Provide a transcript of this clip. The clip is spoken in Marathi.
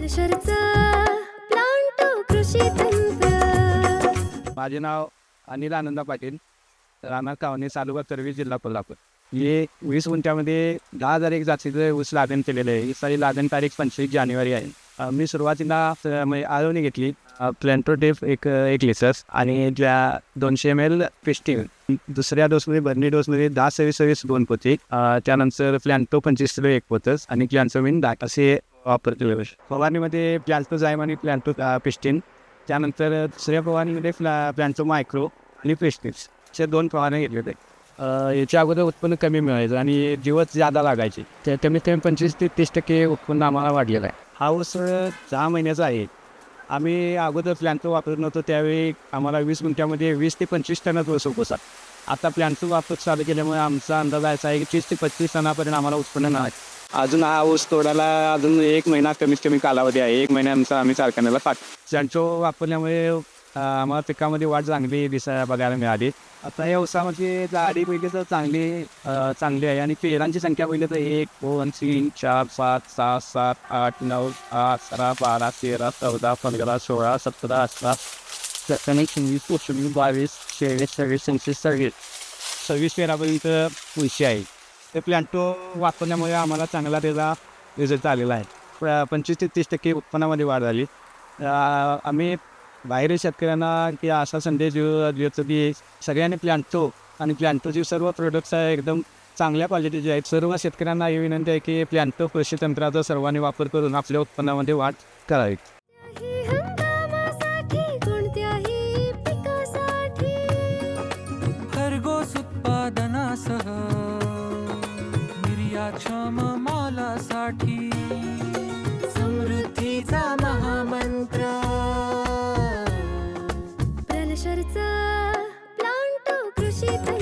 प्लॅशरचं प्लांटो कृषी तंत्र. माझे नाव अनिल आनंदा पाटील, राहणार कावणे, तालुका तरवी, जिल्हा कोल्हापूर. हे 20 गुंठ्यामध्ये 10,000 एक जातीचं ऊस लागण केलेलं आहे. ही सारी लागण तारीख 25 जानेवारी आहे. मी सुरुवातीला आळवणी घेतली, प्लॅन्टो टेप एक लिटर्स आणि ज्या 200 ml पेस्टिंग. दुसऱ्या डोसमध्ये बर्नी डोसमध्ये 10-26 2 पोते, त्यानंतर प्लॅन्टो 25 किलो 1 पोतच आणि क्लॅन्सोमिन 10 असे वापरतो. फवारणीमध्ये प्लॅन्टो जायम आणि प्लॅन्टो पेस्टिन. त्यानंतर दुसऱ्या फवारणीमध्ये प्लॅन्टो मायक्रो आणि पेस्टिन्स असे 2 फवारणी घेतले होते. याच्या अगोदर उत्पन्न कमी मिळायचं आणि दिवस जादा लागायचे. त्या कमीत कमी 25 ते 30% उत्पन्न आम्हाला वाढलेलं आहे. हा ऊस 6 महिन्याचा आहे. आम्ही अगोदर प्लॅन्टो वापरत नव्हतो, त्यावेळी आम्हाला 20 गुंठ्यामध्ये 20 ते 25 टनात ऊस उपसा. आता प्लॅन्टो वापर चालू केल्यामुळे आमचा अंदाज असा आहे की 30 ते 35 टनापर्यंत आम्हाला उत्पन्न नाही. अजून हा ऊस तोडायला अजून 1 महिना कमीत कमी कालावधी आहे. 1 महिन्यानंतर आम्ही कारखान्याला प्लॅन्टो वापरल्यामुळे आम्हाला पिकामध्ये वाढ चांगली बघायला मिळाली. आता या ऊसामध्ये जाडी पहिली तर चांगली आहे आणि पेरांची संख्या पहिली तर 1, 2, 3, 4, 5, 6, 7, 8, 9, 10, 11, 12, 13, 14, 15, 16, 17, 18, 19, 20, 21, 22, 23, 24, 25, 26 पेरापर्यंत ऊस आहे. ते प्लॅन्टो वापरल्यामुळे आम्हाला चांगला त्याचा रिझल्ट आलेला आहे. 25 ते 30% उत्पन्नामध्ये वाढ झाली. आम्ही बाहेरील शेतकऱ्यांना की असा संदेश देतो की सगळ्यांनी प्लॅन्टो आणि प्लॅन्टोचे सर्व प्रोडक्ट्स एकदम चांगल्या क्वालिटीचे आहेत. सर्व शेतकऱ्यांना ही विनंती आहे की प्लॅन्टो कृषी तंत्राचा सर्वांनी वापर करून आपल्या उत्पन्नामध्ये वाढ करावी. कोणत्याही हंगामासाठी, कोणत्याही पिकासाठी. खरगोश उत्पादनासह निर्यातक्षम मालासाठी समृद्धीचा महामंत्र. प्लॅशरचं प्लांटो कृषी तंत्र.